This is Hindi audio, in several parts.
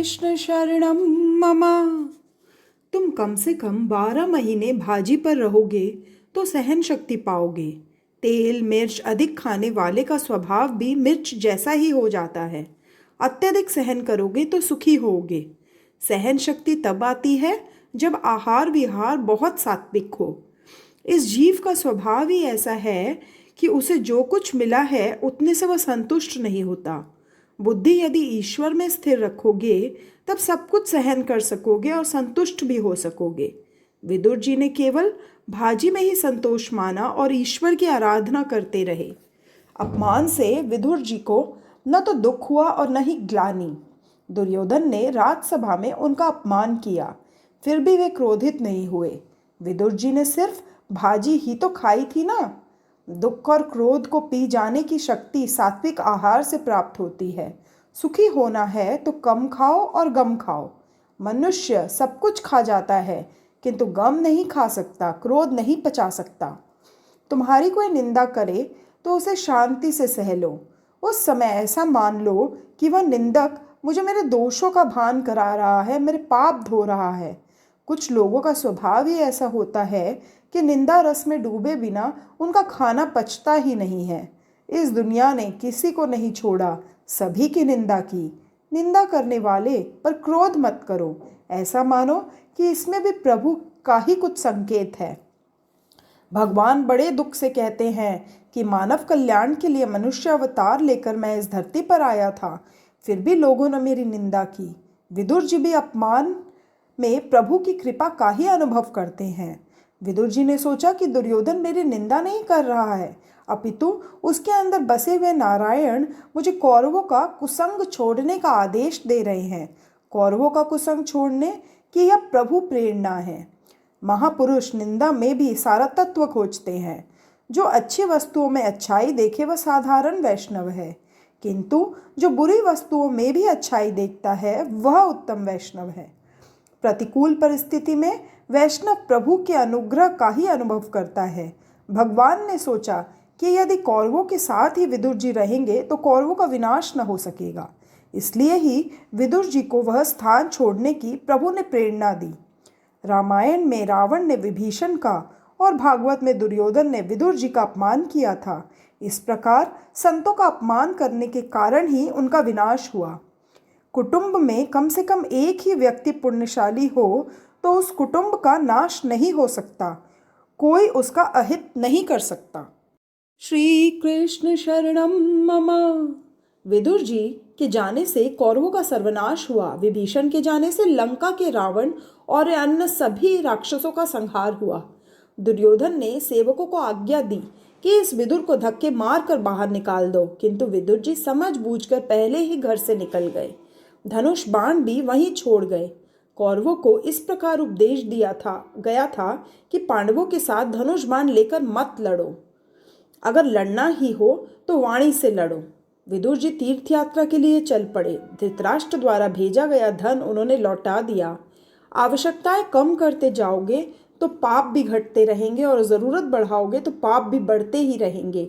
कृष्ण शरणम मम। तुम कम से कम 12 महीने भाजी पर रहोगे तो सहन शक्ति पाओगे। तेल मिर्च अधिक खाने वाले का स्वभाव भी मिर्च जैसा ही हो जाता है। अत्यधिक सहन करोगे तो सुखी होगे। सहन शक्ति तब आती है जब आहार विहार बहुत सात्विक हो। इस जीव का स्वभाव ही ऐसा है कि उसे जो कुछ मिला है उतने से वह संतुष्ट नहीं होता। बुद्धि यदि ईश्वर में स्थिर रखोगे तब सब कुछ सहन कर सकोगे और संतुष्ट भी हो सकोगे। विदुर जी ने केवल भाजी में ही संतोष माना और ईश्वर की आराधना करते रहे। अपमान से विदुर जी को न तो दुख हुआ और न ही ग्लानि। दुर्योधन ने राजसभा में उनका अपमान किया, फिर भी वे क्रोधित नहीं हुए। विदुर जी ने सिर्फ भाजी ही तो खाई थी ना। दुख और क्रोध को पी जाने की शक्ति सात्विक आहार से प्राप्त होती है। सुखी होना है तो कम खाओ और गम खाओ। मनुष्य सब कुछ खा जाता है किंतु गम नहीं खा सकता, क्रोध नहीं पचा सकता। तुम्हारी कोई निंदा करे तो उसे शांति से सह लो। उस समय ऐसा मान लो कि वह निंदक मुझे मेरे दोषों का भान करा रहा है, मेरे पाप धो रहा है। कुछ लोगों का स्वभाव ही ऐसा होता है कि निंदा रस में डूबे बिना उनका खाना पचता ही नहीं है। इस दुनिया ने किसी को नहीं छोड़ा, सभी की निंदा की। निंदा करने वाले पर क्रोध मत करो। ऐसा मानो कि इसमें भी प्रभु का ही कुछ संकेत है। भगवान बड़े दुख से कहते हैं कि मानव कल्याण के लिए मनुष्य अवतार लेकर मैं इस धरती पर आया था, फिर भी लोगों ने मेरी निंदा की। विदुर जी भी अपमान में प्रभु की कृपा का ही अनुभव करते हैं। विदुर जी ने सोचा कि दुर्योधन मेरी निंदा नहीं कर रहा है, अपितु उसके अंदर बसे हुए नारायण मुझे कौरवों का कुसंग छोड़ने का आदेश दे रहे हैं। कौरवों का कुसंग छोड़ने की यह प्रभु प्रेरणा है। महापुरुष निंदा में भी सारा तत्व खोजते हैं। जो अच्छी वस्तुओं में अच्छाई देखे वह साधारण वैष्णव है, किंतु जो बुरी वस्तुओं में भी अच्छाई देखता है वह उत्तम वैष्णव है। प्रतिकूल परिस्थिति में वैष्णव प्रभु के अनुग्रह का ही अनुभव करता है। भगवान ने सोचा कि यदि कौरवों के साथ ही विदुर जी रहेंगे तो कौरवों का विनाश न हो सकेगा। इसलिए ही विदुर जी को वह स्थान छोड़ने की प्रभु ने प्रेरणा दी। रामायण में रावण ने विभीषण का और भागवत में दुर्योधन ने विदुर जी का अपमान किया था। इस प्रकार संतों का अपमान करने के कारण ही उनका विनाश हुआ। कुटुंब में कम से कम एक ही व्यक्ति पुण्यशाली हो तो उस कुटुंब का नाश नहीं हो सकता, कोई उसका अहित नहीं कर सकता। श्री कृष्ण शरणम मम। विदुर जी के जाने से कौरवों का सर्वनाश हुआ। विभीषण के जाने से लंका के रावण और अन्य सभी राक्षसों का संहार हुआ। दुर्योधन ने सेवकों को आज्ञा दी कि इस विदुर को धक्के मारकर बाहर निकाल दो, किंतु विदुर जी समझ बूझकर पहले ही घर से निकल गए। धनुष बाण भी वहीं छोड़ गए। कौरवों को इस प्रकार उपदेश गया था कि पांडवों के साथ धनुष बाण लेकर मत लड़ो। अगर लड़ना ही हो तो वाणी से लड़ो। विदुर जी तीर्थ यात्रा के लिए चल पड़े। धृतराष्ट्र द्वारा भेजा गया धन उन्होंने लौटा दिया। आवश्यकताएं कम करते जाओगे तो पाप भी घटते रहेंगे और ज़रूरत बढ़ाओगे तो पाप भी बढ़ते ही रहेंगे।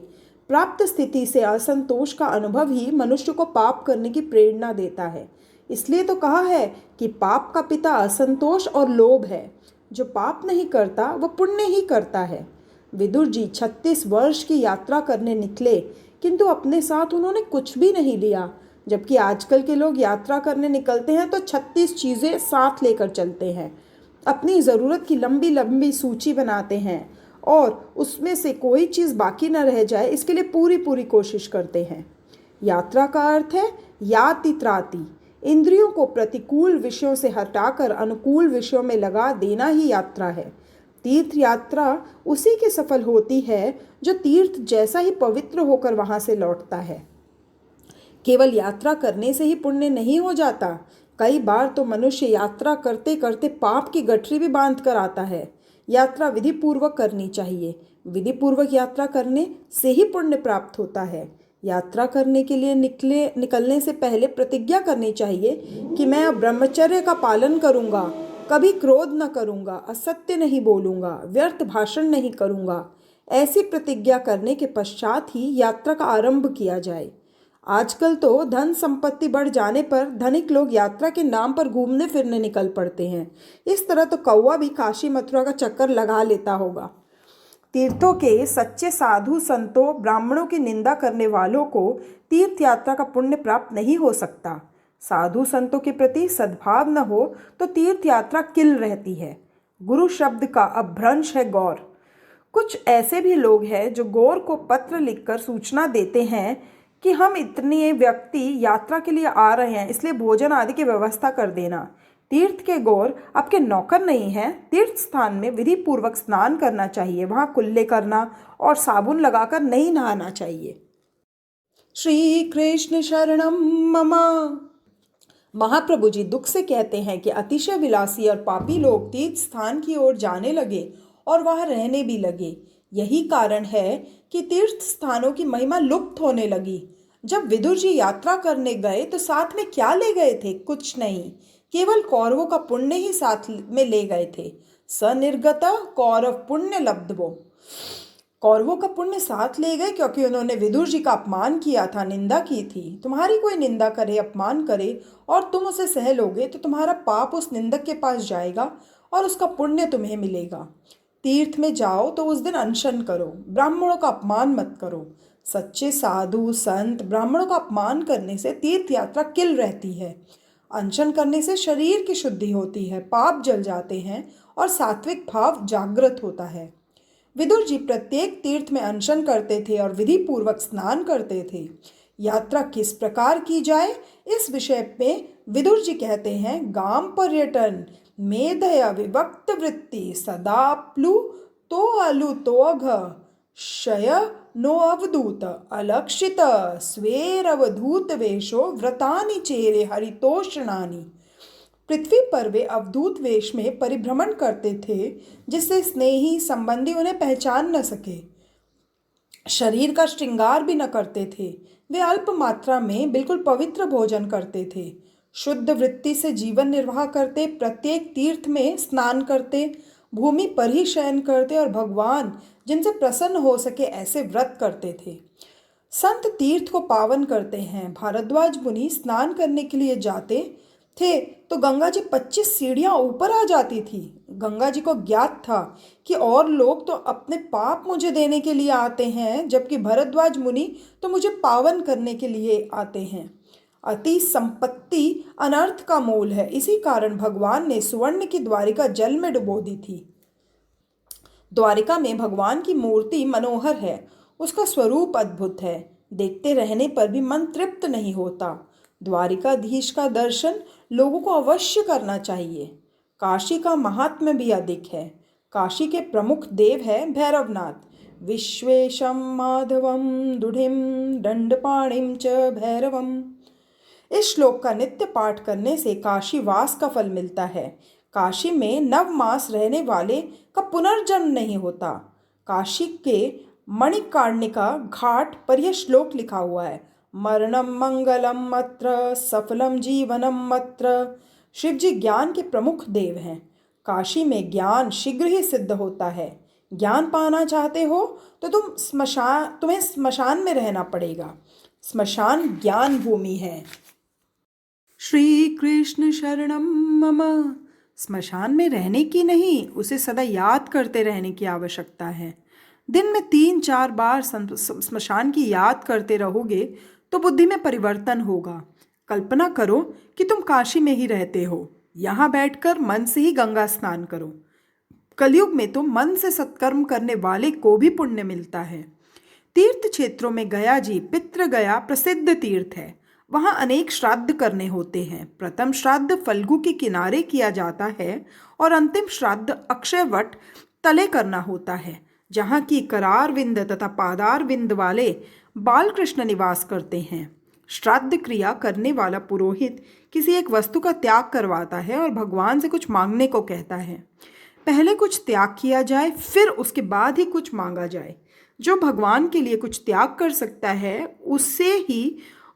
प्राप्त स्थिति से असंतोष का अनुभव ही मनुष्य को पाप करने की प्रेरणा देता है। इसलिए तो कहा है कि पाप का पिता असंतोष और लोभ है। जो पाप नहीं करता वह पुण्य ही करता है। विदुर जी 36 वर्ष की यात्रा करने निकले, किंतु अपने साथ उन्होंने कुछ भी नहीं लिया, जबकि आजकल के लोग यात्रा करने निकलते हैं तो 36 चीज़ें साथ लेकर चलते हैं। अपनी ज़रूरत की लंबी लंबी सूची बनाते हैं और उसमें से कोई चीज़ बाकी न रह जाए इसके लिए पूरी पूरी कोशिश करते हैं। यात्रा का अर्थ है याति त्राति। इंद्रियों को प्रतिकूल विषयों से हटाकर अनुकूल विषयों में लगा देना ही यात्रा है। तीर्थ यात्रा उसी की सफल होती है जो तीर्थ जैसा ही पवित्र होकर वहां से लौटता है। केवल यात्रा करने से ही पुण्य नहीं हो जाता। कई बार तो मनुष्य यात्रा करते करते पाप की गठरी भी बांध कर आता है। यात्रा विधि पूर्वक करनी चाहिए। विधि पूर्वक यात्रा करने से ही पुण्य प्राप्त होता है। यात्रा करने के लिए निकलने से पहले प्रतिज्ञा करनी चाहिए कि मैं अब ब्रह्मचर्य का पालन करूंगा, कभी क्रोध न करूंगा, असत्य नहीं बोलूंगा, व्यर्थ भाषण नहीं करूंगा। ऐसी प्रतिज्ञा करने के पश्चात ही यात्रा का आरंभ किया जाए। आजकल तो धन संपत्ति बढ़ जाने पर धनिक लोग यात्रा के नाम पर घूमने फिरने निकल पड़ते हैं। इस तरह तो कौवा भी काशी मथुरा का चक्कर लगा लेता होगा। तीर्थों के सच्चे साधु संतों ब्राह्मणों की निंदा करने वालों को तीर्थ यात्रा का पुण्य प्राप्त नहीं हो सकता। साधु संतों के प्रति सद्भाव न हो तो तीर्थ यात्रा किल रहती है। गुरु शब्द का अपभ्रंश है गौर। कुछ ऐसे भी लोग हैं जो गौर को पत्र लिखकर सूचना देते हैं कि हम इतने व्यक्ति यात्रा के लिए आ रहे हैं, इसलिए भोजन आदि की व्यवस्था कर देना। तीर्थ के गौर आपके नौकर नहीं हैं। तीर्थ स्थान में विधि पूर्वक स्नान करना चाहिए, वहाँ कुल्ले करना और साबुन लगाकर नहीं नहाना चाहिए। श्री कृष्ण शरणम मम। महाप्रभु जी दुख से कहते हैं कि अतिशय विलासी और पापी लोग तीर्थ स्थान की ओर जाने लगे और वहां रहने भी लगे। यही कारण है कि तीर्थ स्थानों की महिमा लुप्त होने लगी। जब विदुर जी यात्रा करने गए तो साथ में क्या ले गए थे? कुछ नहीं, केवल कौरवों का पुण्य ही साथ में ले गए थे। सनिर्गत कौरव पुण्य लब्धवो। कौरवों का पुण्य साथ ले गए क्योंकि उन्होंने विदुर जी का अपमान किया था, निंदा की थी। तुम्हारी कोई निंदा करे, अपमान करे और तुम उसे सह लोगे तो तुम्हारा पाप उस निंदक के पास जाएगा और उसका पुण्य तुम्हें मिलेगा। तीर्थ में जाओ तो उस दिन अनशन करो, ब्राह्मणों का अपमान मत करो। सच्चे साधु संत ब्राह्मणों का अपमान करने से तीर्थ यात्रा किल रहती है। अनशन करने से शरीर की शुद्धि होती है, पाप जल जाते हैं और सात्विक भाव जागृत होता है। विदुर जी प्रत्येक तीर्थ में अनशन करते थे और विधि पूर्वक स्नान करते थे। यात्रा किस प्रकार की जाए, इस विषय में विदुर जी कहते हैं, गाम पर्यटन मेधया विभक्त वृत्ति सदा प्लु तो अलु तोघ शय नो अवधूत अलक्षित स्वेरवधूत वेशो व्रतानि चेरे हरितोषणानि। पृथ्वी पर वे अवधूत वेश में परिभ्रमण करते थे जिससे स्नेही संबंधी उन्हें पहचान न सके। शरीर का श्रृंगार भी न करते थे। वे अल्प मात्रा में बिल्कुल पवित्र भोजन करते थे। शुद्ध वृत्ति से जीवन निर्वाह करते, प्रत्येक तीर्थ में स्नान करते, भूमि पर ही शयन करते और भगवान जिनसे प्रसन्न हो सके ऐसे व्रत करते थे। संत तीर्थ को पावन करते हैं। भारद्वाज मुनि स्नान करने के लिए जाते थे तो गंगा जी 25 सीढ़ियां ऊपर आ जाती थी। गंगा जी को ज्ञात था कि और लोग तो अपने पाप मुझे देने के लिए आते हैं, जबकि भरद्वाज मुनि तो मुझे पावन करने के लिए आते हैं। अति संपत्ति अनर्थ का मूल है। इसी कारण भगवान ने सुवर्ण की द्वारिका जल में डुबो दी थी। द्वारिका में भगवान की मूर्ति मनोहर है, उसका स्वरूप अद्भुत है। देखते रहने पर भी मन तृप्त नहीं होता। द्वारिकाधीश का दर्शन लोगों को अवश्य करना चाहिए। काशी का महात्म्य भी अधिक है। काशी के प्रमुख देव है भैरवनाथ। विश्वेशम माधवम दुढ़िम दंडपाणिम च भैरवम। इस श्लोक का नित्य पाठ करने से काशी वास का फल मिलता है। काशी में नव मास रहने वाले का पुनर्जन्म नहीं होता। काशी के मणिकर्णिका घाट पर यह श्लोक लिखा हुआ है, मरणम मंगलम अत्र सफलम जीवनम अत्र। शिवजी ज्ञान के प्रमुख देव हैं। काशी में ज्ञान शीघ्र ही सिद्ध होता है। ज्ञान पाना चाहते हो तो तुम्हें स्मशान में रहना पड़ेगा। स्मशान ज्ञान भूमि है। श्री कृष्ण शरणम मम। स्मशान में रहने की नहीं, उसे सदा याद करते रहने की आवश्यकता है। दिन में 3-4 बार स्मशान की याद करते रहोगे तो बुद्धि में परिवर्तन होगा। कल्पना करो कि तुम काशी में ही रहते हो। यहाँ बैठकर मन से ही गंगा स्नान करो। कलयुग में तो मन से सत्कर्म करने वाले को भी पुण्य मिलता है। तीर्थ क्षेत्रों में गया जी पितृ गया प्रसिद्ध तीर्थ है। वहाँ अनेक श्राद्ध करने होते हैं। प्रथम श्राद्ध फल्गु के किनारे किया जाता है और अंतिम श्राद्ध अक्षय वट तले करना होता है, जहाँ की करार विंद तथा पादार विंद वाले बालकृष्ण निवास करते हैं। श्राद्ध क्रिया करने वाला पुरोहित किसी एक वस्तु का त्याग करवाता है और भगवान से कुछ मांगने को कहता है। पहले कुछ त्याग किया जाए, फिर उसके बाद ही कुछ मांगा जाए। जो भगवान के लिए कुछ त्याग कर सकता है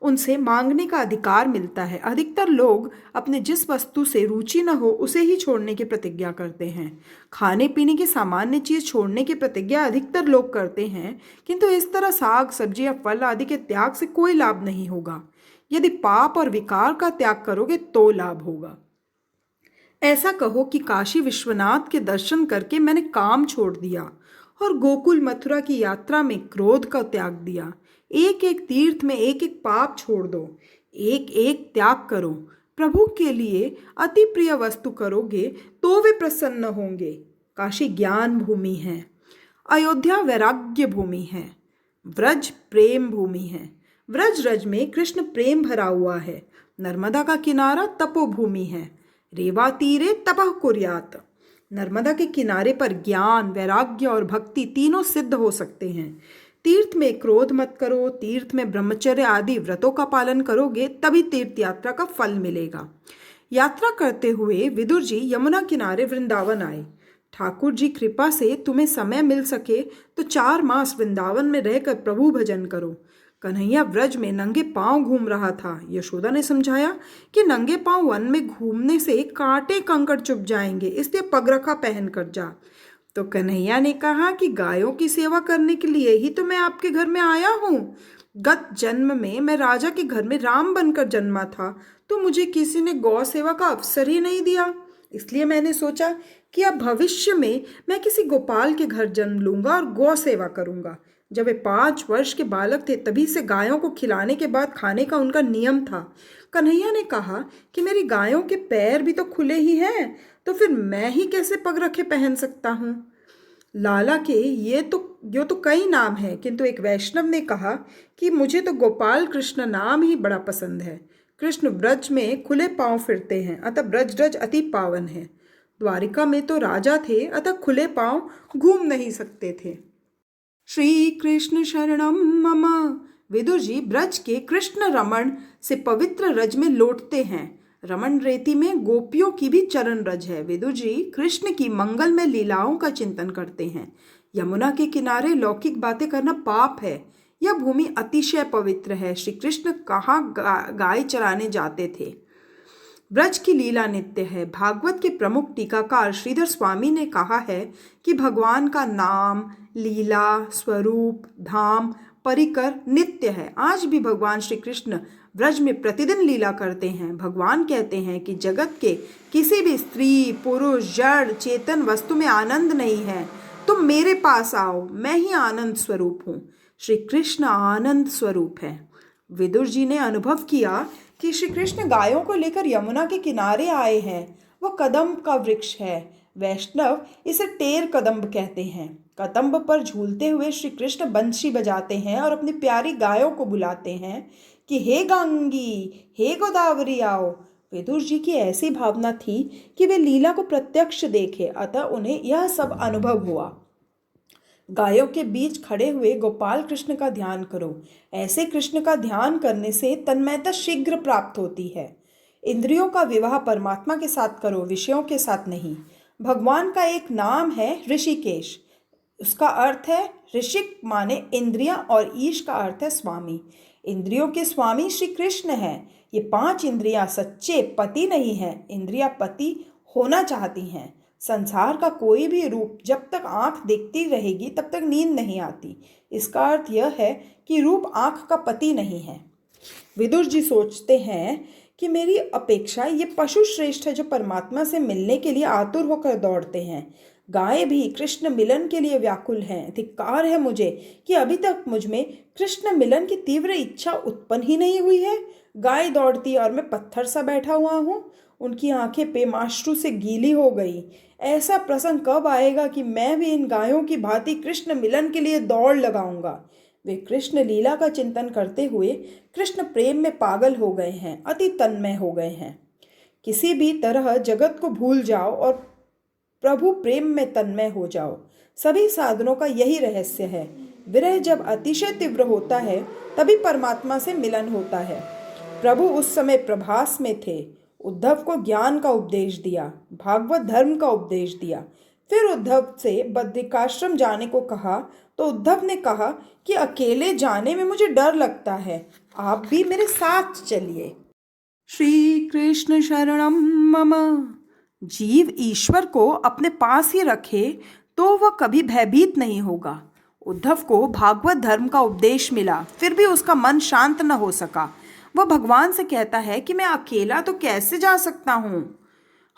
उनसे मांगने का अधिकार मिलता है। अधिकतर लोग अपने जिस वस्तु से रुचि न हो उसे ही छोड़ने की प्रतिज्ञा करते हैं। खाने पीने की सामान्य चीज छोड़ने की प्रतिज्ञा अधिकतर लोग करते हैं, किंतु इस तरह साग सब्जी या फल आदि के त्याग से कोई लाभ नहीं होगा। यदि पाप और विकार का त्याग करोगे तो लाभ होगा। ऐसा कहो कि काशी विश्वनाथ के दर्शन करके मैंने काम छोड़ दिया और गोकुल मथुरा की यात्रा में क्रोध का त्याग दिया। एक एक तीर्थ में एक एक पाप छोड़ दो, एक एक त्याग करो। प्रभु के लिए अति प्रिय वस्तु करोगे तो वे प्रसन्न होंगे। काशी ज्ञान भूमि है, अयोध्या वैराग्य भूमि है, व्रज प्रेम भूमि है। व्रज रज में कृष्ण प्रेम भरा हुआ है। नर्मदा का किनारा तपोभूमि है। रेवा तीरे तपः कुर्यात। नर्मदा के किनारे पर ज्ञान वैराग्य और भक्ति तीनों सिद्ध हो सकते हैं। तीर्थ में क्रोध मत करो, तीर्थ में ब्रह्मचर्य आदि व्रतों का पालन करोगे तभी तीर्थ यात्रा का फल मिलेगा। यात्रा करते हुए विदुर जी यमुना किनारे वृंदावन आए। ठाकुर जी कृपा से तुम्हें समय मिल सके तो 4 मास वृंदावन में रहकर प्रभु भजन करो। कन्हैया व्रज में नंगे पांव घूम रहा था। यशोदा ने समझाया कि नंगे पांव वन में घूमने से कांटे कंकड़ चुभ जाएंगे, इसलिए पगरखा पहन कर जा। तो कन्हैया ने कहा कि गायों की सेवा करने के लिए ही तो मैं आपके घर में आया हूँ। गत जन्म में मैं राजा के घर में राम बनकर जन्मा था, तो मुझे किसी ने गौ सेवा का अवसर ही नहीं दिया। इसलिए मैंने सोचा कि अब भविष्य में मैं किसी गोपाल के घर जन्म लूंगा और गौ सेवा करूंगा। जब वे 5 वर्ष के बालक थे तभी से गायों को खिलाने के बाद खाने का उनका नियम था। कन्हैया ने कहा कि मेरी गायों के पैर भी तो खुले ही हैं, तो फिर मैं ही कैसे पग रखे पहन सकता हूँ। लाला के ये तो कई नाम हैं, किंतु एक वैष्णव ने कहा कि मुझे तो गोपाल कृष्ण नाम ही बड़ा पसंद है। कृष्ण ब्रज में खुले पांव फिरते हैं, अतः ब्रज रज अति पावन है। द्वारिका में तो राजा थे, अतः खुले पांव घूम नहीं सकते थे। श्री कृष्ण शरणम मम। विदुर जी ब्रज के कृष्ण रमण से पवित्र रज में लौटते हैं। रमण रेती में गोपियों की भी चरण रज है। विदुर जी कृष्ण की मंगल में लीलाओं का चिंतन करते हैं। यमुना के किनारे लौकिक बातें करना पाप है। यह भूमि अतिशय पवित्र है। श्री कृष्ण कहाँ गाय चराने जाते थे। ब्रज की लीला नित्य है। भागवत के प्रमुख टीकाकार श्रीधर स्वामी ने कहा है कि भगवान का नाम, लीला, स्वरूप, धाम, परिकर नित्य है। आज भी भगवान श्री कृष्ण ब्रज में प्रतिदिन लीला करते हैं। भगवान कहते हैं कि जगत के किसी भी स्त्री, पुरुष, जड़, चेतन वस्तु में आनंद नहीं है। तुम मेरे पास आओ, मैं ही आनंद स्वरूप हूँ। श्री कृष्ण आनंद स्वरूप है। विदुर जी ने अनुभव किया कि श्री कृष्ण गायों को लेकर यमुना के किनारे आए हैं। वह कदम्ब का वृक्ष है। वैष्णव इसे टेर कदम्ब कहते हैं। कदम्ब पर झूलते हुए श्री कृष्ण बंशी बजाते हैं और अपनी प्यारी गायों को बुलाते हैं कि हे गंगी, हे गोदावरी आओ। विदुर जी की ऐसी भावना थी कि वे लीला को प्रत्यक्ष देखे, अतः उन्हें यह सब अनुभव हुआ। गायों के बीच खड़े हुए गोपाल कृष्ण का ध्यान करो। ऐसे कृष्ण का ध्यान करने से तन्मयता शीघ्र प्राप्त होती है। इंद्रियों का विवाह परमात्मा के साथ करो, विषयों के साथ नहीं। भगवान का एक नाम है ऋषिकेश। उसका अर्थ है ऋषिक माने इंद्रियां और ईश का अर्थ है स्वामी। इंद्रियों के स्वामी श्री कृष्ण हैं। ये 5 इंद्रियां सच्चे पति नहीं हैं। इंद्रियां पति होना चाहती हैं। संसार का कोई भी रूप जब तक आंख देखती रहेगी तब तक नींद नहीं आती। इसका अर्थ यह है कि रूप आंख का पति नहीं है। विदुर जी सोचते हैं कि मेरी अपेक्षा ये पशु श्रेष्ठ है जो परमात्मा से मिलने के लिए आतुर होकर दौड़ते हैं। गाय भी कृष्ण मिलन के लिए व्याकुल हैं। धिक्कार है मुझे कि अभी तक मुझ में कृष्ण मिलन की तीव्र इच्छा उत्पन्न ही नहीं हुई है। गाय दौड़ती और मैं पत्थर सा बैठा हुआ हूँ। उनकी आंखें पेमाश्रु से गीली हो गई। ऐसा प्रसंग कब आएगा कि मैं भी इन गायों की भांति कृष्ण मिलन के लिए दौड़ लगाऊंगा। वे कृष्ण लीला का चिंतन करते हुए कृष्ण प्रेम में पागल हो गए हैं, अति तन्मय हो गए हैं। किसी भी तरह जगत को भूल जाओ और प्रभु प्रेम में तन्मय हो जाओ। सभी साधनों का यही रहस्य है। विरह जब अतिशय तीव्र होता है तभी परमात्मा से मिलन होता है। प्रभु उस समय प्रभास में थे। उद्धव को ज्ञान का उपदेश दिया, भागवत धर्म का उपदेश दिया। फिर उद्धव से बद्रिकाश्रम जाने को कहा तो उद्धव ने कहा कि अकेले जाने में मुझे डर लगता है, आप भी मेरे साथ चलिए। श्री कृष्ण शरणम मम। जीव ईश्वर को अपने पास ही रखे तो वह कभी भयभीत नहीं होगा। उद्धव को भागवत धर्म का उपदेश मिला, फिर भी उसका मन शांत न हो सका। वह भगवान से कहता है कि मैं अकेला तो कैसे जा सकता हूँ,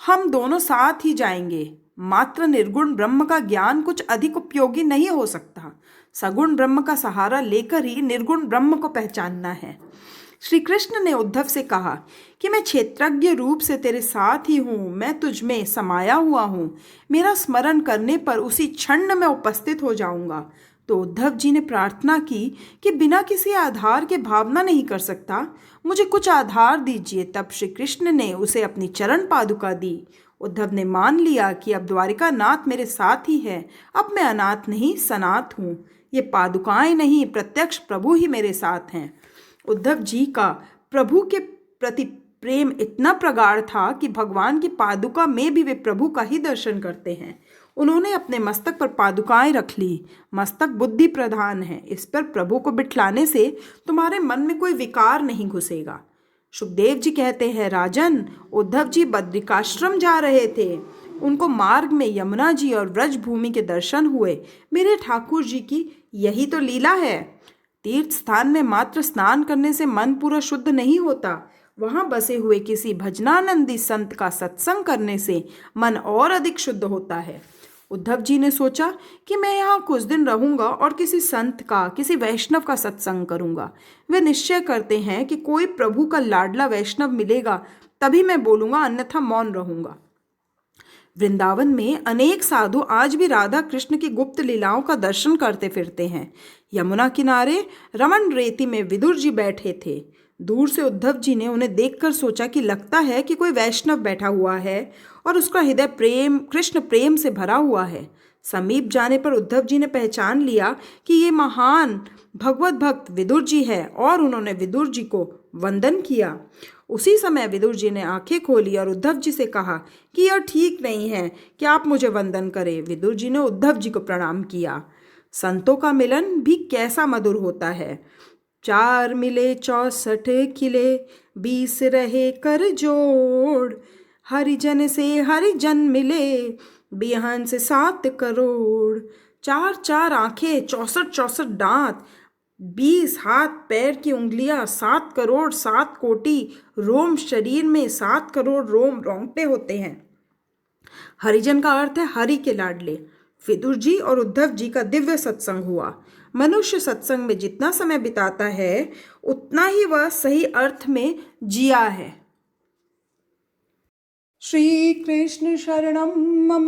हम दोनों साथ ही जाएंगे। मात्र निर्गुण ब्रह्म का ज्ञान कुछ अधिक उपयोगी नहीं हो सकता। सगुण ब्रह्म का सहारा लेकर ही निर्गुण ब्रह्म को पहचानना है। श्री कृष्ण ने उद्धव से कहा कि मैं क्षेत्रज्ञ रूप से तेरे साथ ही हूँ, मैं तुझ में समाया हुआ हूँ। मेरा स्मरण करने पर उसी क्षण में उपस्थित हो जाऊंगा। तो उद्धव जी ने प्रार्थना की कि बिना किसी आधार के भावना नहीं कर सकता, मुझे कुछ आधार दीजिए। तब श्री कृष्ण ने उसे अपनी चरण पादुका दी। उद्धव ने मान लिया कि अब द्वारिका नाथ मेरे साथ ही है, अब मैं अनाथ नहीं सनाथ हूँ। ये पादुकाएं नहीं, प्रत्यक्ष प्रभु ही मेरे साथ हैं। उद्धव जी का प्रभु के प्रति प्रेम इतना प्रगाढ़ था कि भगवान की पादुका में भी वे प्रभु का ही दर्शन करते हैं। उन्होंने अपने मस्तक पर पादुकाएं रख ली। मस्तक बुद्धि प्रधान है, इस पर प्रभु को बिठलाने से तुम्हारे मन में कोई विकार नहीं घुसेगा। सुखदेव जी कहते हैं, राजन, उद्धव जी बद्रिकाश्रम जा रहे थे। उनको मार्ग में यमुना जी और व्रज भूमि के दर्शन हुए। मेरे ठाकुर जी की यही तो लीला है। तीर्थ स्थान में मात्र स्नान करने से मन पूरा शुद्ध नहीं होता, वहां बसे हुए किसी भजनानंदी संत का सत्संग करने से मन और अधिक शुद्ध होता है। उद्धव जी ने सोचा कि मैं यहाँ कुछ दिन रहूंगा और किसी संत का, किसी वैष्णव का सत्संग करूंगा। वे निश्चय करते हैं कि कोई प्रभु का लाडला वैष्णव मिलेगा तभी मैं बोलूंगा, अन्यथा मौन रहूंगा। वृंदावन में अनेक साधु आज भी राधा कृष्ण की गुप्त लीलाओं का दर्शन करते फिरते हैं। यमुना किनारे रमन रेती में विदुर जी बैठे थे। दूर से उद्धव जी ने उन्हें देखकर सोचा कि लगता है कि कोई वैष्णव बैठा हुआ है और उसका हृदय प्रेम, कृष्ण प्रेम से भरा हुआ है। समीप जाने पर उद्धव जी ने पहचान लिया कि ये महान भगवत भक्त विदुर जी है और उन्होंने विदुर जी को वंदन किया। उसी समय विदुर जी ने आंखें खोली और उद्धव जी से कहा कि यह ठीक नहीं है कि आप मुझे वंदन करें। विदुर जी ने उद्धव जी को प्रणाम किया। संतों का मिलन भी कैसा मधुर होता है। 4 मिले 64 खिले, 20 रहे कर जोड़। हरिजन से हरिजन मिले, बिहान से 7 करोड़। 4 आंखें, 64 दांत, 20 हाथ पैर की उंगलियां, 7 करोड़ 7 कोटि रोम, शरीर में 7 करोड़ रोम रोंगटे होते हैं। हरिजन का अर्थ है हरि के लाडले। विदुर जी और उद्धव जी का दिव्य सत्संग हुआ। मनुष्य सत्संग में जितना समय बिताता है उतना ही वह सही अर्थ में जिया है। श्री कृष्ण शरणम मम।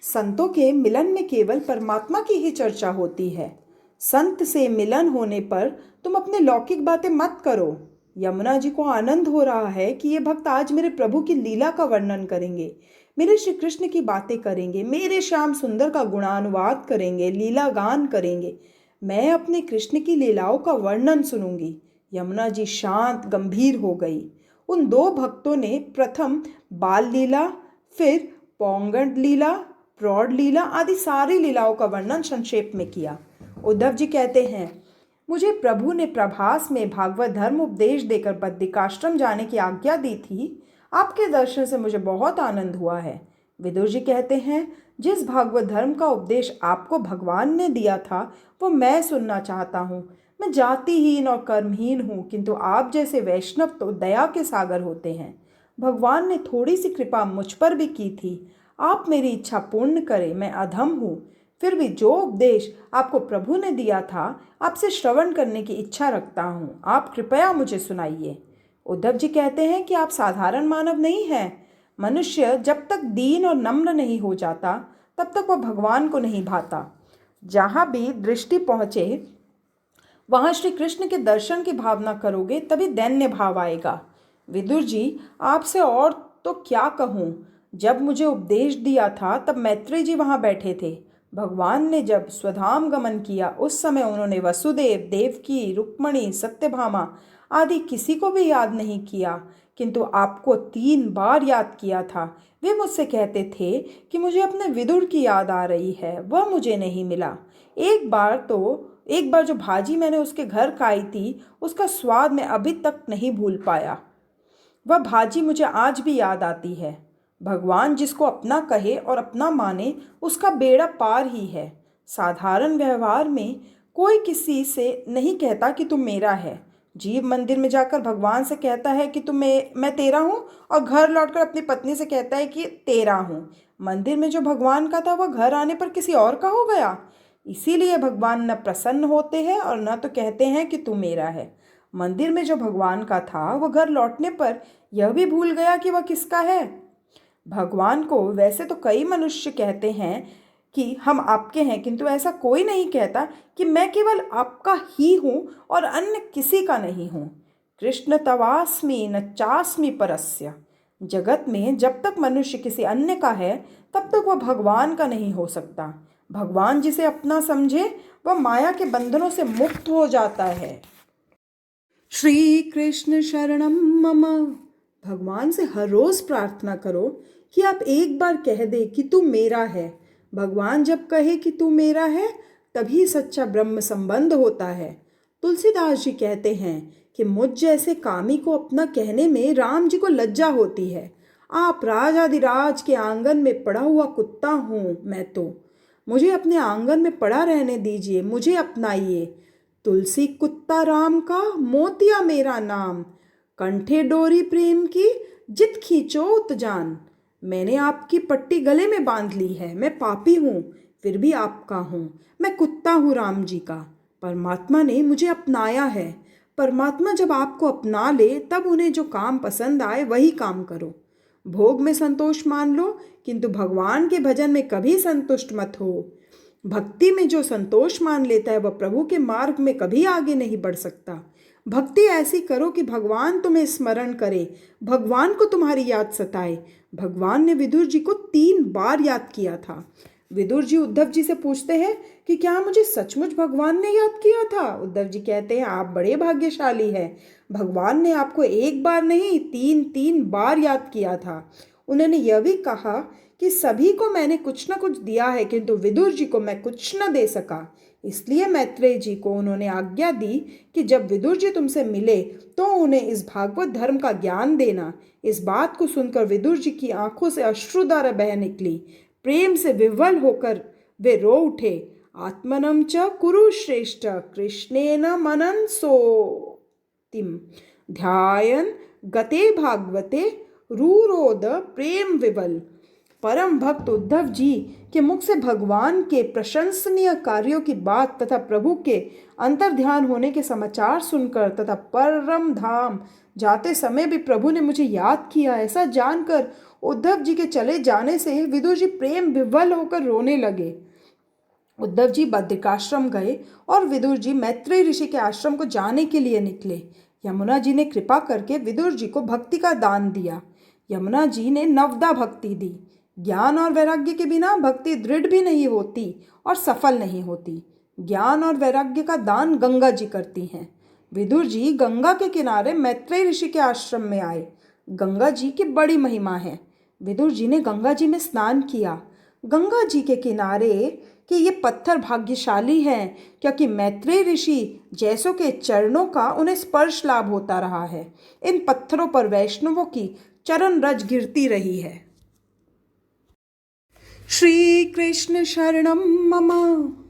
संतों के मिलन में केवल परमात्मा की ही चर्चा होती है। संत से मिलन होने पर तुम अपने लौकिक बातें मत करो। यमुना जी को आनंद हो रहा है कि ये भक्त आज मेरे प्रभु की लीला का वर्णन करेंगे, मेरे श्री कृष्ण की बातें करेंगे, मेरे श्याम सुंदर का गुणानुवाद करेंगे, लीला गान करेंगे। मैं अपने कृष्ण की लीलाओं का वर्णन सुनूंगी। यमुना जी शांत गंभीर हो गई। उन 2 भक्तों ने प्रथम बाल लीला, फिर पौंगड लीला, प्रौढ़ लीला आदि सारी लीलाओं का वर्णन संक्षेप में किया। उद्धव जी कहते हैं, मुझे प्रभु ने प्रभास में भागवत धर्म उपदेश देकर बद्रिकाश्रम जाने की आज्ञा दी थी। आपके दर्शन से मुझे बहुत आनंद हुआ है। विदुर जी कहते हैं, जिस भागवत धर्म का उपदेश आपको भगवान ने दिया था वो मैं सुनना चाहता हूँ। मैं जातिहीन और कर्महीन हूँ, किंतु आप जैसे वैष्णव तो दया के सागर होते हैं। भगवान ने थोड़ी सी कृपा मुझ पर भी की थी। आप मेरी इच्छा पूर्ण करें, मैं अधम हूँ, फिर भी जो उपदेश आपको प्रभु ने दिया था आपसे श्रवण करने की इच्छा रखता हूँ। आप कृपया मुझे सुनाइए। उद्धव जी कहते हैं कि आप साधारण मानव नहीं हैं। मनुष्य जब तक दीन और नम्र नहीं हो जाता तब तक वह भगवान को नहीं भाता। जहाँ भी दृष्टि पहुँचे वहाँ श्री कृष्ण के दर्शन की भावना करोगे तभी दैन्य भाव आएगा। विदुर जी, आपसे और तो क्या कहूँ। जब मुझे उपदेश दिया था तब मैत्रेय जी वहाँ बैठे थे। भगवान ने जब स्वधाम गमन किया उस समय उन्होंने वसुदेव, देवकी, रुक्मणी, सत्यभामा आदि किसी को भी याद नहीं किया। किंतु आपको 3 बार याद किया था। वे मुझसे कहते थे कि मुझे अपने विदुर की याद आ रही है, वह मुझे नहीं मिला। एक बार जो भाजी मैंने उसके घर खाई थी, उसका स्वाद मैं अभी तक नहीं भूल पाया। वह भाजी मुझे आज भी याद आती है। भगवान जिसको अपना कहे और अपना माने, उसका बेड़ा पार ही है। साधारण व्यवहार में कोई किसी से नहीं कहता कि तुम मेरा है। जीव मंदिर में जाकर भगवान से कहता है कि मैं तेरा हूँ, और घर लौटकर अपनी पत्नी से कहता है कि तेरा हूँ। मंदिर में जो भगवान का था, वह घर आने पर किसी और का हो गया। इसीलिए भगवान न प्रसन्न होते हैं और न तो कहते हैं कि तू मेरा है। मंदिर में जो भगवान का था, वह घर लौटने पर यह भी भूल गया कि वह किसका है। भगवान को वैसे तो कई मनुष्य कहते हैं कि हम आपके हैं, किंतु ऐसा कोई नहीं कहता कि मैं केवल आपका ही हूँ और अन्य किसी का नहीं हूँ। कृष्ण तवास्मि न चास्मि परस्य। जगत में जब तक मनुष्य किसी अन्य का है, तब तक वह भगवान का नहीं हो सकता। भगवान जिसे अपना समझे, वह माया के बंधनों से मुक्त हो जाता है। श्री कृष्ण शरणम मम। भगवान से हर रोज प्रार्थना करो कि आप एक बार कह दे कि तू मेरा है। भगवान जब कहे कि तू मेरा है, तभी सच्चा ब्रह्म संबंध होता है। तुलसीदास जी कहते हैं कि मुझ जैसे कामी को अपना कहने में राम जी को लज्जा होती है। आप राजाधिराज के आंगन में पड़ा हुआ कुत्ता हूँ मैं तो, मुझे अपने आंगन में पड़ा रहने दीजिए, मुझे अपनाइए। तुलसी कुत्ता राम का, मोतिया मेरा नाम, कंठे डोरी प्रेम की, जित खींचो उत जान। मैंने आपकी पट्टी गले में बांध ली है। मैं पापी हूँ, फिर भी आपका हूँ। मैं कुत्ता हूँ राम जी का। परमात्मा ने मुझे अपनाया है। परमात्मा जब आपको अपना ले, तब उन्हें जो काम पसंद आए वही काम करो। भोग में संतोष मान लो, किंतु भगवान के भजन में कभी संतुष्ट मत हो। भक्ति में जो संतोष मान लेता है, वह प्रभु के मार्ग में कभी आगे नहीं बढ़ सकता। भक्ति ऐसी करो कि भगवान तुम्हें स्मरण करे, भगवान को तुम्हारी याद सताए। भगवान ने विदुर जी को 3 बार याद किया था। विदुर जी उद्धव जी से पूछते हैं कि क्या मुझे सचमुच भगवान ने याद किया था। उद्धव जी कहते हैं, आप बड़े भाग्यशाली हैं। भगवान ने आपको एक बार नहीं, 3 बार याद किया था। उन्होंने यह भी कहा कि सभी को मैंने कुछ न कुछ दिया है, किंतु विदुर जी को मैं कुछ न दे सका। इसलिए मैत्रेय जी को उन्होंने आज्ञा दी कि जब विदुर जी तुमसे मिले, तो उन्हें इस भागवत धर्म का ज्ञान देना। इस बात को सुनकर विदुर जी की आंखों से अश्रुधारा बह निकली। प्रेम से विह्वल होकर वे रो उठे। आत्मनं च कुरु श्रेष्ठ, कृष्णेन मनन सोतिम, ध्यायन गते भागवते रूरोद प्रेम विवल। परम भक्त उद्धव जी के मुख से भगवान के प्रशंसनीय कार्यों की बात तथा प्रभु के अंतर्ध्यान होने के समाचार सुनकर तथा परम धाम जाते समय भी प्रभु ने मुझे याद किया, ऐसा जानकर उद्धव जी के चले जाने से विदुर जी प्रेम विह्वल होकर रोने लगे। उद्धव जी बद्रिकाश्रम गए और विदुर जी मैत्रेय ऋषि के आश्रम को जाने के लिए निकले। यमुना जी ने कृपा करके विदुर जी को भक्ति का दान दिया। यमुना जी ने नवदा भक्ति दी। ज्ञान और वैराग्य के बिना भक्ति दृढ़ भी नहीं होती और सफल नहीं होती। ज्ञान और वैराग्य का दान गंगा जी करती हैं। विदुर जी गंगा के किनारे मैत्रेय ऋषि के आश्रम में आए। गंगा जी की बड़ी महिमा है। विदुर जी ने गंगा जी में स्नान किया। गंगा जी के किनारे कि ये पत्थर भाग्यशाली हैं, क्योंकि मैत्रेय ऋषि जैसों के चरणों का उन्हें स्पर्श लाभ होता रहा है। इन पत्थरों पर वैष्णवों की चरण रज गिरती रही है। श्री कृष्ण शरणम मम।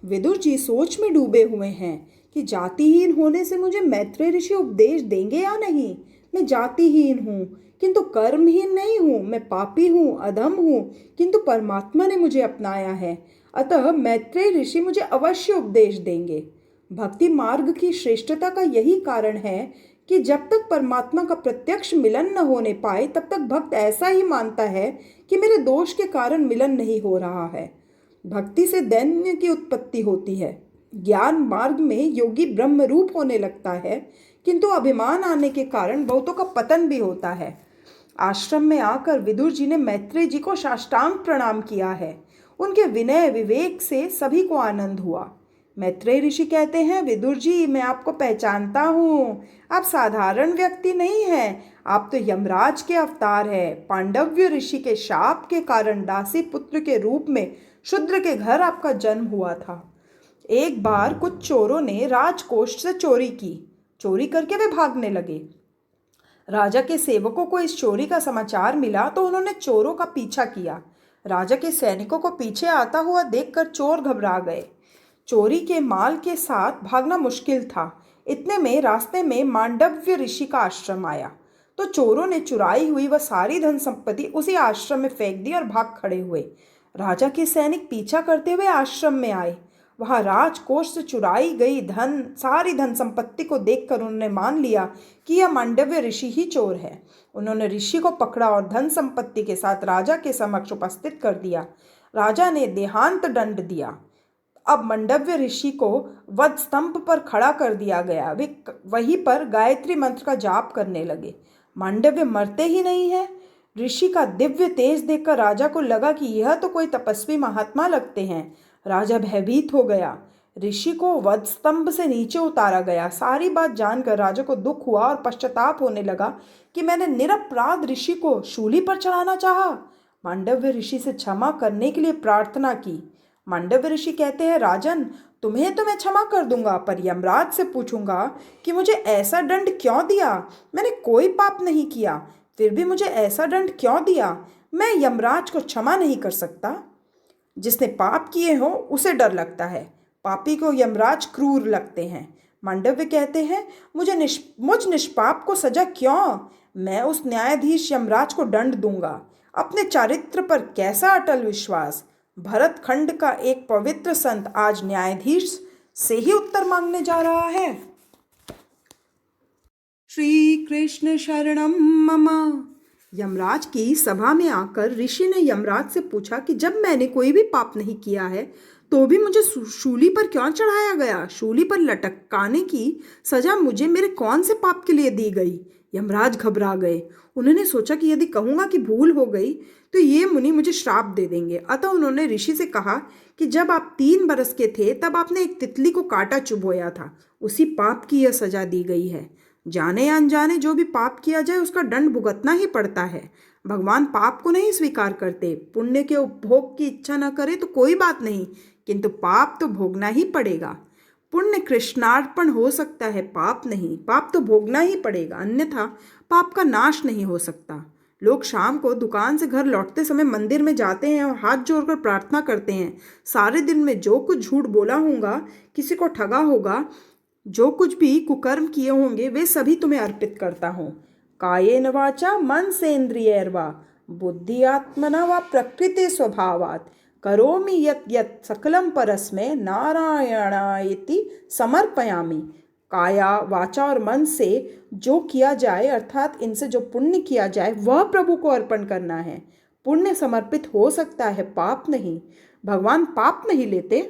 विदुर जी सोच में डूबे हुए हैं कि जातिहीन होने से मुझे मैत्रेय ऋषि उपदेश देंगे या नहीं। मैं जातिहीन हूँ, किंतु कर्महीन नहीं हूँ। मैं पापी हूँ, अधम हूँ, किंतु परमात्मा ने मुझे अपनाया है। अतः मैत्रेय ऋषि मुझे अवश्य उपदेश देंगे। भक्ति मार्ग की श्रेष्ठता का यही कारण है कि जब तक परमात्मा का प्रत्यक्ष मिलन न होने पाए, तब तक भक्त ऐसा ही मानता है कि मेरे दोष के कारण मिलन नहीं हो रहा है। भक्ति से दैन्य की उत्पत्ति होती है। ज्ञान मार्ग में योगी ब्रह्म रूप होने लगता है, किंतु अभिमान आने के कारण बहुतों का पतन भी होता है। आश्रम में आकर विदुर जी ने मैत्रेय जी को साष्टांग प्रणाम किया है। उनके विनय विवेक से सभी को आनंद हुआ। मैत्रेय ऋषि कहते हैं, विदुर जी मैं आपको पहचानता हूँ, आप साधारण व्यक्ति नहीं हैं, आप तो यमराज के अवतार हैं। पांडव्य ऋषि के शाप के कारण दासी पुत्र के रूप में शूद्र के घर आपका जन्म हुआ था। एक बार कुछ चोरों ने राजकोष से चोरी की, चोरी करके वे भागने लगे। राजा के सेवकों को इस चोरी का समाचार मिला तो उन्होंने चोरों का पीछा किया। राजा के सैनिकों को पीछे आता हुआ देखकर चोर घबरा गए। चोरी के माल के साथ भागना मुश्किल था। इतने में रास्ते में मांडव्य ऋषि का आश्रम आया तो चोरों ने चुराई हुई वह सारी धन संपत्ति उसी आश्रम में फेंक दी और भाग खड़े हुए। राजा के सैनिक पीछा करते हुए आश्रम में आए। वहां राजकोष से चुराई गई सारी धन संपत्ति को देखकर उन्होंने मान लिया कि यह मांडव्य ऋषि ही चोर है। उन्होंने ऋषि को पकड़ा और धन संपत्ति के साथ राजा के समक्ष उपस्थित कर दिया। राजा ने देहांत दंड दिया। अब मांडव्य ऋषि को वध स्तंभ पर खड़ा कर दिया गया। वे वहीं पर गायत्री मंत्र का जाप करने लगे। मांडव्य मरते ही नहीं है। ऋषि का दिव्य तेज देखकर राजा को लगा कि यह तो कोई तपस्वी महात्मा लगते हैं। राजा भयभीत हो गया। ऋषि को वध स्तंभ से नीचे उतारा गया। सारी बात जानकर राजा को दुख हुआ और पश्चाताप होने लगा कि मैंने निरपराध ऋषि को शूली पर चढ़ाना चाहा। मांडव्य ऋषि से क्षमा करने के लिए प्रार्थना की। मांडव्य ऋषि कहते हैं, राजन तुम्हें तो मैं क्षमा कर दूंगा, पर यमराज से पूछूंगा कि मुझे ऐसा दंड क्यों दिया। मैंने कोई पाप नहीं किया, फिर भी मुझे ऐसा दंड क्यों दिया। मैं यमराज को क्षमा नहीं कर सकता। जिसने पाप किए हो उसे डर लगता है, पापी को यमराज क्रूर लगते हैं। मांडव्य कहते हैं, मुझ निष्पाप को सजा क्यों। मैं उस न्यायाधीश यमराज को दंड दूंगा। अपने चारित्र पर कैसा अटल विश्वास। भरत खंड का एक पवित्र संत आज न्यायाधीश से ही उत्तर मांगने जा रहा है। श्री कृष्ण शरणम मम। यमराज की सभा में आकर ऋषि ने यमराज से पूछा कि जब मैंने कोई भी पाप नहीं किया है तो भी मुझे शूली पर क्यों चढ़ाया गया। शूली पर लटकाने की सजा मुझे मेरे कौन से पाप के लिए दी गई। यमराज घबरा गए। उन्होंने सोचा कि यदि कहूँगा कि भूल हो गई तो ये मुनि मुझे श्राप दे देंगे। अतः उन्होंने ऋषि से कहा कि जब आप 3 बरस के थे तब आपने एक तितली को काटा चुभोया था, उसी पाप की यह सजा दी गई है। जाने अनजाने जो भी पाप किया जाए उसका दंड भुगतना ही पड़ता है। भगवान पाप को नहीं स्वीकार करते। पुण्य के उपभोग की इच्छा न करे तो कोई बात नहीं, किंतु पाप तो भोगना ही पड़ेगा। पुण्य कृष्णार्पण हो सकता है, पाप नहीं। पाप तो भोगना ही पड़ेगा, अन्यथा पाप का नाश नहीं हो सकता। लोग शाम को दुकान से घर लौटते समय मंदिर में जाते हैं और हाथ जोड़कर प्रार्थना करते हैं, सारे दिन में जो कुछ झूठ बोला होगा, किसी को ठगा होगा, जो कुछ भी कुकर्म किए होंगे, वे सभी तुम्हें अर्पित करता हूँ। कायेन वाचा मनसेन्द्रियैर्वा बुद्धियात्मना व प्रकृति स्वभावात् करोमि यत् यत् सकलम परस्मै नारायणायेति समर्पयामि। काया वाचा और मन से जो किया जाए, अर्थात इनसे जो पुण्य किया जाए, वह प्रभु को अर्पण करना है। पुण्य समर्पित हो सकता है, पाप नहीं। भगवान पाप नहीं लेते।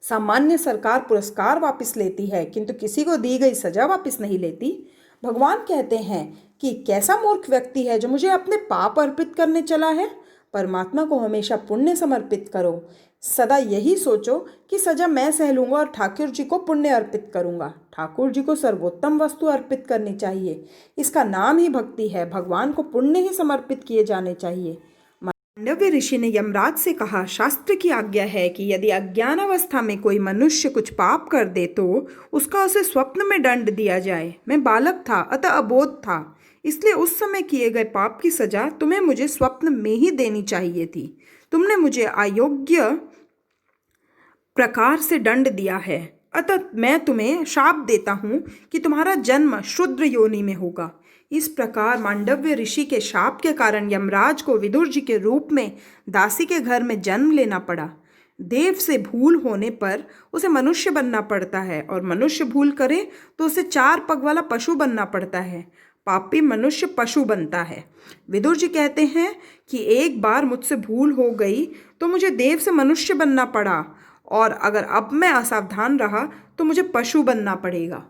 सामान्य सरकार पुरस्कार वापस लेती है, किंतु किसी को दी गई सजा वापस नहीं लेती। भगवान कहते हैं कि कैसा मूर्ख व्यक्ति है जो मुझे अपने पाप अर्पित करने चला है। परमात्मा को हमेशा पुण्य समर्पित करो। सदा यही सोचो कि सजा मैं सह लूँगा और ठाकुर जी को पुण्य अर्पित करूँगा। ठाकुर जी को सर्वोत्तम वस्तु अर्पित करनी चाहिए। इसका नाम ही भक्ति है। भगवान को पुण्य ही समर्पित किए जाने चाहिए। मांडव्य ऋषि ने यमराज से कहा, शास्त्र की आज्ञा है कि यदि अज्ञान अवस्था में कोई मनुष्य कुछ पाप कर दे तो उसका उसे स्वप्न में दंड दिया जाए। मैं बालक था, अतः अबोध था, इसलिए उस समय किए गए पाप की सजा तुम्हें मुझे स्वप्न में ही देनी चाहिए थी। तुमने मुझे अयोग्य प्रकार से दंड दिया है, अतः मैं तुम्हें शाप देता हूँ कि तुम्हारा जन्म शूद्र योनि में होगा। इस प्रकार मांडव्य ऋषि के शाप के कारण यमराज को विदुर जी के रूप में दासी के घर में जन्म लेना पड़ा। देव से भूल होने पर उसे मनुष्य बनना पड़ता है, और मनुष्य भूल करे तो उसे 4 पग वाला पशु बनना पड़ता है। पापी मनुष्य पशु बनता है। विदुर जी कहते हैं कि एक बार मुझसे भूल हो गई तो मुझे देव से मनुष्य बनना पड़ा, और अगर अब मैं असावधान रहा तो मुझे पशु बनना पड़ेगा।